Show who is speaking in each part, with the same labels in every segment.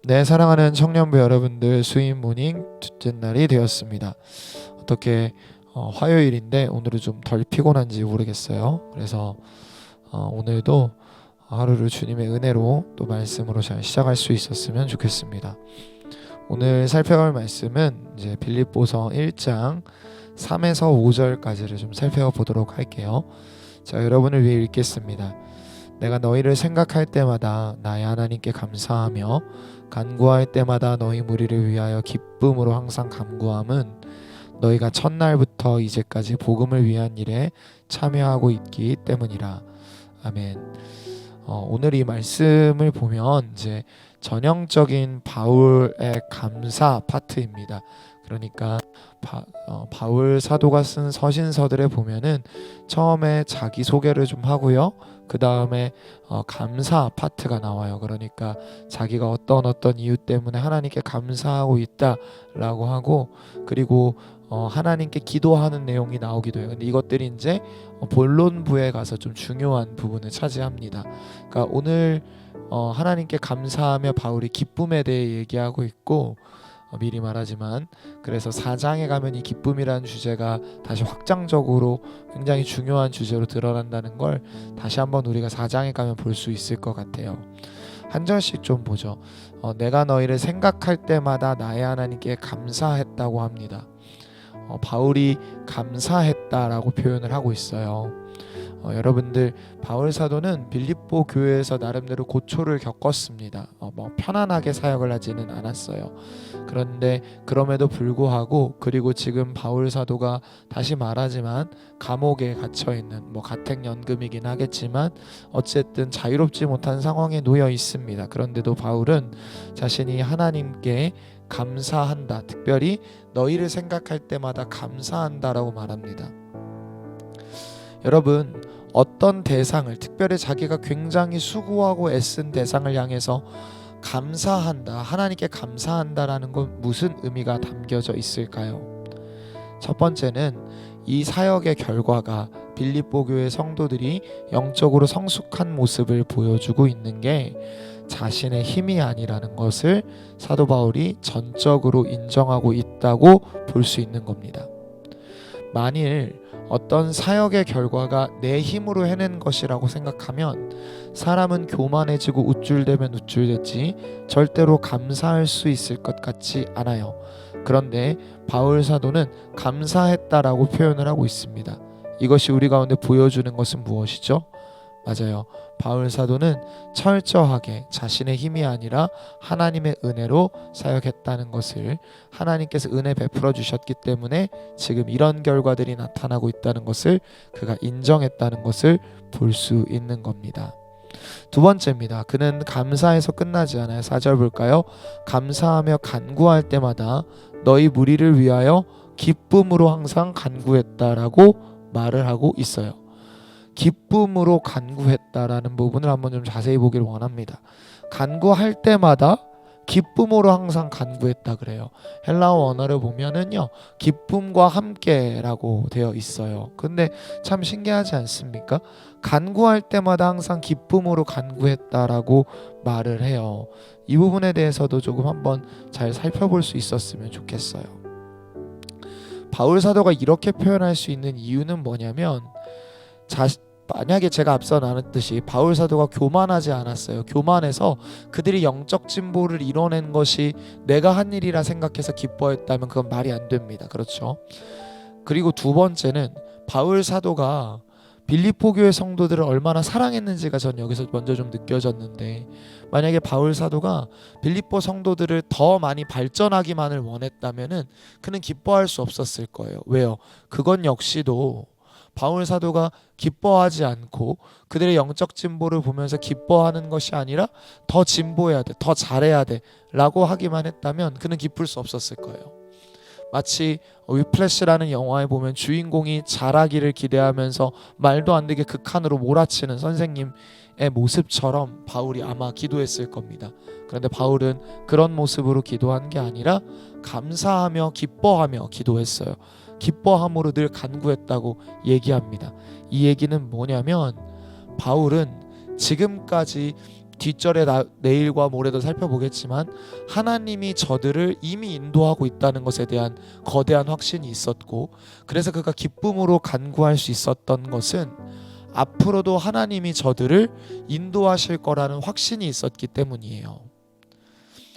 Speaker 1: 네, 사랑하는 청년부 여러분들, 수임 모닝 둘째 날이 되었습니다. 어떻게 화요일인데 오늘은 좀 덜 피곤한지 모르겠어요. 그래서 오늘도 하루를 주님의 은혜로 또 말씀으로 잘 시작할 수 있었으면 좋겠습니다. 오늘 살펴볼 말씀은 이제 빌립보서 1장 3에서 5절까지를 좀 살펴보도록 할게요. 자, 여러분을 위해 읽겠습니다. 내가 너희를 생각할 때마다 나의 하나님께 감사하며 간구할 때마다 너희 무리를 위하여 기쁨으로 항상 간구함은 너희가 첫날부터 이제까지 복음을 위한 일에 참여하고 있기 때문이라. 아멘. 오늘 이 말씀을 보면 이제 전형적인 바울의 감사 파트입니다. 그러니까 바울 사도가 쓴 서신서들에 보면은 처음에 자기 소개를 좀 하고요. 그 다음에 감사 파트가 나와요. 그러니까 자기가 어떤 이유 때문에 하나님께 감사하고 있다라고 하고, 그리고 하나님께 기도하는 내용이 나오기도 해요. 근데 이것들이 이제 본론부에 가서 좀 중요한 부분을 차지합니다. 그러니까 오늘 하나님께 감사하며 바울이 기쁨에 대해 얘기하고 있고, 미리 말하지만 그래서 4장에 가면 이 기쁨이라는 주제가 다시 확장적으로 굉장히 중요한 주제로 드러난다는 걸 다시 한번 우리가 4장에 가면 볼 수 있을 것 같아요. 한 절씩 좀 보죠. 내가 너희를 생각할 때마다 나의 하나님께 감사했다고 합니다. 바울이 감사했다라고 표현을 하고 있어요. 여러분들, 바울 사도는 빌립보 교회에서 나름대로 고초를 겪었습니다. 편안하게 사역을 하지는 않았어요. 그런데 그럼에도 불구하고, 그리고 지금 바울 사도가 다시 말하지만 감옥에 갇혀 있는, 가택연금이긴 하겠지만 어쨌든 자유롭지 못한 상황에 놓여 있습니다. 그런데도 바울은 자신이 하나님께 감사한다, 특별히 너희를 생각할 때마다 감사한다라고 말합니다. 여러분, 어떤 대상을, 특별히 자기가 굉장히 수고하고 애쓴 대상을 향해서 감사한다, 하나님께 감사한다라는 건 무슨 의미가 담겨져 있을까요? 첫 번째는 이 사역의 결과가 빌립보 교회 성도들이 영적으로 성숙한 모습을 보여주고 있는 게 자신의 힘이 아니라는 것을 사도 바울이 전적으로 인정하고 있다고 볼 수 있는 겁니다. 만일 어떤 사역의 결과가 내 힘으로 해낸 것이라고 생각하면 사람은 교만해지고 우쭐대면 우쭐댔지 절대로 감사할 수 있을 것 같지 않아요. 그런데 바울 사도는 감사했다라고 표현을 하고 있습니다. 이것이 우리 가운데 보여주는 것은 무엇이죠? 맞아요. 바울 사도는 철저하게 자신의 힘이 아니라 하나님의 은혜로 사역했다는 것을, 하나님께서 은혜 베풀어 주셨기 때문에 지금 이런 결과들이 나타나고 있다는 것을 그가 인정했다는 것을 볼 수 있는 겁니다. 두 번째입니다. 그는 감사해서 끝나지 않아요. 4절 볼까요? 감사하며 간구할 때마다 너희 무리를 위하여 기쁨으로 항상 간구했다라고 말을 하고 있어요. 기쁨으로 간구했다라는 부분을 한번 좀 자세히 보기를 원합니다. 간구할 때마다 기쁨으로 항상 간구했다 그래요. 헬라어 언어를 보면은요, 기쁨과 함께라고 되어 있어요. 근데 참 신기하지 않습니까? 간구할 때마다 항상 기쁨으로 간구했다라고 말을 해요. 이 부분에 대해서도 조금 한번 잘 살펴볼 수 있었으면 좋겠어요. 바울 사도가 이렇게 표현할 수 있는 이유는 뭐냐면, 만약에 제가 앞서 나눴듯이 바울 사도가 교만하지 않았어요. 교만해서 그들이 영적 진보를 이뤄낸 것이 내가 한 일이라 생각해서 기뻐했다면 그건 말이 안 됩니다. 그렇죠? 그리고 두 번째는 바울 사도가 빌립보 교회 성도들을 얼마나 사랑했는지가 전 여기서 먼저 좀 느껴졌는데, 만약에 바울 사도가 빌립보 성도들을 더 많이 발전하기만을 원했다면은 그는 기뻐할 수 없었을 거예요. 왜요? 그건 역시도 바울 사도가 기뻐하지 않고 그들의 영적 진보를 보면서 기뻐하는 것이 아니라 더 진보해야 돼, 더 잘해야 돼 라고 하기만 했다면 그는 기쁠 수 없었을 거예요. 마치 위플래시라는 영화에 보면 주인공이 잘하기를 기대하면서 말도 안 되게 극한으로 몰아치는 선생님의 모습처럼 바울이 아마 기도했을 겁니다. 그런데 바울은 그런 모습으로 기도한 게 아니라 감사하며 기뻐하며 기도했어요. 기뻐함으로 늘 간구했다고 얘기합니다. 이 얘기는 뭐냐면, 바울은 지금까지 뒷절에 내일과 모레도 살펴보겠지만 하나님이 저들을 이미 인도하고 있다는 것에 대한 거대한 확신이 있었고, 그래서 그가 기쁨으로 간구할 수 있었던 것은 앞으로도 하나님이 저들을 인도하실 거라는 확신이 있었기 때문이에요.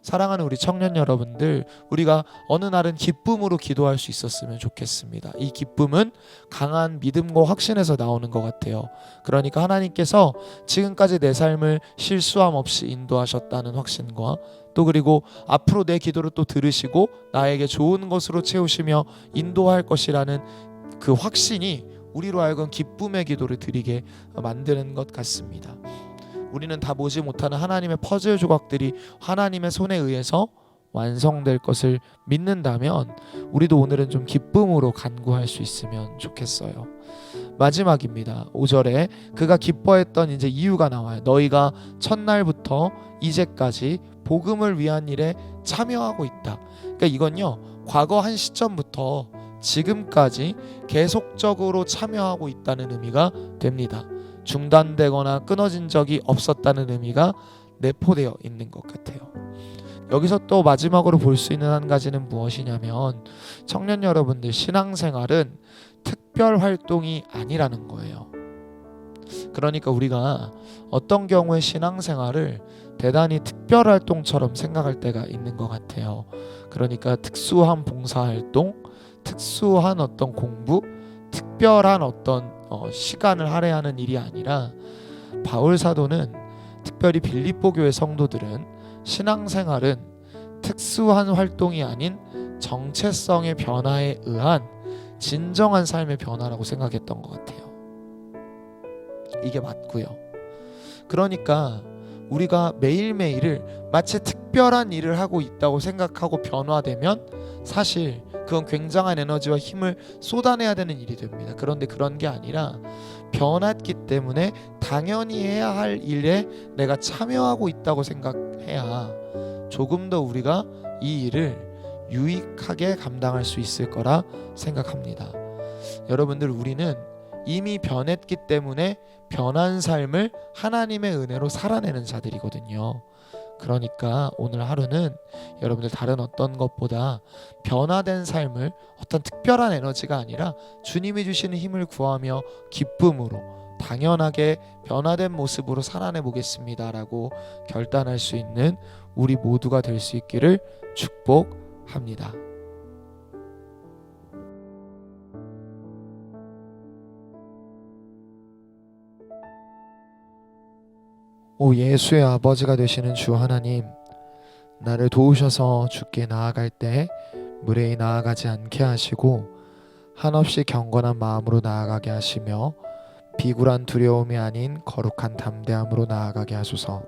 Speaker 1: 사랑하는 우리 청년 여러분들, 우리가 어느 날은 기쁨으로 기도할 수 있었으면 좋겠습니다. 이 기쁨은 강한 믿음과 확신에서 나오는 것 같아요. 그러니까 하나님께서 지금까지 내 삶을 실수함 없이 인도하셨다는 확신과, 또 그리고 앞으로 내 기도를 또 들으시고 나에게 좋은 것으로 채우시며 인도할 것이라는 그 확신이 우리로 하여금 기쁨의 기도를 드리게 만드는 것 같습니다. 우리는 다 보지 못하는 하나님의 퍼즐 조각들이 하나님의 손에 의해서 완성될 것을 믿는다면 우리도 오늘은 좀 기쁨으로 간구할 수 있으면 좋겠어요. 마지막입니다. 5절에 그가 기뻐했던 이제 이유가 나와요. 너희가 첫날부터 이제까지 복음을 위한 일에 참여하고 있다. 그러니까 이건요, 과거 한 시점부터 지금까지 계속적으로 참여하고 있다는 의미가 됩니다. 중단되거나 끊어진 적이 없었다는 의미가 내포되어 있는 것 같아요. 여기서 또 마지막으로 볼 수 있는 한 가지는 무엇이냐면, 청년 여러분들, 신앙생활은 특별 활동이 아니라는 거예요. 그러니까 우리가 어떤 경우에 신앙생활을 대단히 특별 활동처럼 생각할 때가 있는 것 같아요. 그러니까 특수한 봉사활동, 특수한 어떤 공부, 특별한 어떤 시간을 할애하는 일이 아니라, 바울 사도는, 특별히 빌립보 교회 성도들은 신앙생활은 특수한 활동이 아닌 정체성의 변화에 의한 진정한 삶의 변화라고 생각했던 것 같아요. 이게 맞고요. 그러니까 우리가 매일매일을 마치 특별한 일을 하고 있다고 생각하고 변화되면 사실 그건 굉장한 에너지와 힘을 쏟아내야 되는 일이 됩니다. 그런데 그런 게 아니라 변했기 때문에 당연히 해야 할 일에 내가 참여하고 있다고 생각해야 조금 더 우리가 이 일을 유익하게 감당할 수 있을 거라 생각합니다. 여러분들, 우리는 이미 변했기 때문에 변한 삶을 하나님의 은혜로 살아내는 자들이거든요. 그러니까 오늘 하루는 여러분들 다른 어떤 것보다 변화된 삶을 어떤 특별한 에너지가 아니라 주님이 주시는 힘을 구하며 기쁨으로 당연하게 변화된 모습으로 살아내 보겠습니다라고 결단할 수 있는 우리 모두가 될 수 있기를 축복합니다. 오 예수의 아버지가 되시는 주 하나님, 나를 도우셔서 주께 나아갈 때 무례히 나아가지 않게 하시고 한없이 경건한 마음으로 나아가게 하시며 비굴한 두려움이 아닌 거룩한 담대함으로 나아가게 하소서.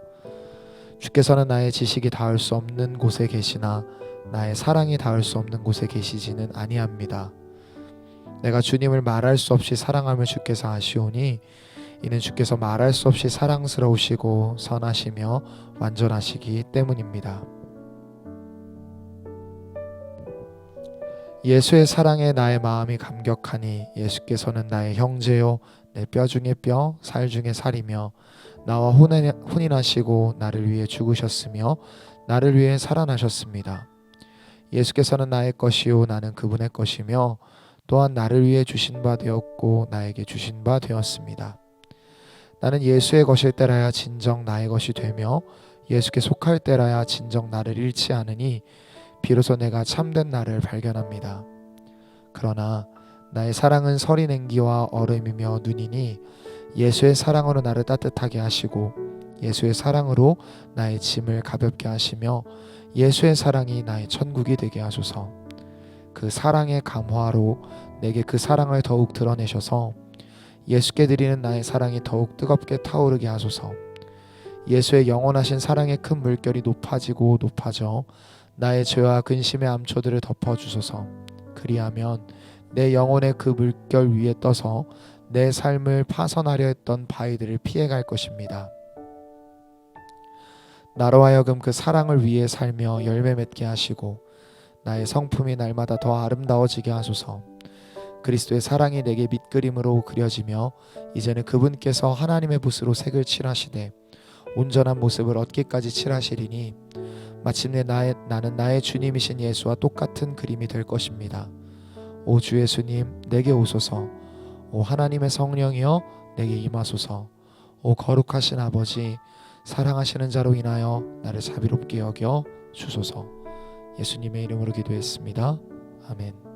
Speaker 1: 주께서는 나의 지식이 닿을 수 없는 곳에 계시나 나의 사랑이 닿을 수 없는 곳에 계시지는 아니합니다. 내가 주님을 말할 수 없이 사랑함을 주께서 아시오니 이는 주께서 말할 수 없이 사랑스러우시고 선하시며 완전하시기 때문입니다. 예수의 사랑에 나의 마음이 감격하니 예수께서는 나의 형제요 내 뼈 중에 뼈, 살 중에 살이며 나와 혼인하시고 나를 위해 죽으셨으며 나를 위해 살아나셨습니다. 예수께서는 나의 것이요 나는 그분의 것이며 또한 나를 위해 주신 바 되었고 나에게 주신 바 되었습니다. 나는 예수의 것일 때라야 진정 나의 것이 되며 예수께 속할 때라야 진정 나를 잃지 않으니 비로소 내가 참된 나를 발견합니다. 그러나 나의 사랑은 서리 냉기와 얼음이며 눈이니 예수의 사랑으로 나를 따뜻하게 하시고 예수의 사랑으로 나의 짐을 가볍게 하시며 예수의 사랑이 나의 천국이 되게 하소서. 그 사랑의 감화로 내게 그 사랑을 더욱 드러내셔서 예수께 드리는 나의 사랑이 더욱 뜨겁게 타오르게 하소서. 예수의 영원하신 사랑의 큰 물결이 높아지고 높아져 나의 죄와 근심의 암초들을 덮어주소서. 그리하면 내 영혼의 그 물결 위에 떠서 내 삶을 파선하려 했던 바위들을 피해갈 것입니다. 나로 하여금 그 사랑을 위해 살며 열매 맺게 하시고 나의 성품이 날마다 더 아름다워지게 하소서. 그리스도의 사랑이 내게 밑그림으로 그려지며 이제는 그분께서 하나님의 붓으로 색을 칠하시되 온전한 모습을 얻기까지 칠하시리니 마침내 나는 나의 주님이신 예수와 똑같은 그림이 될 것입니다. 오 주 예수님, 내게 오소서. 오 하나님의 성령이여, 내게 임하소서. 오 거룩하신 아버지, 사랑하시는 자로 인하여 나를 자비롭게 여겨 주소서. 예수님의 이름으로 기도했습니다. 아멘.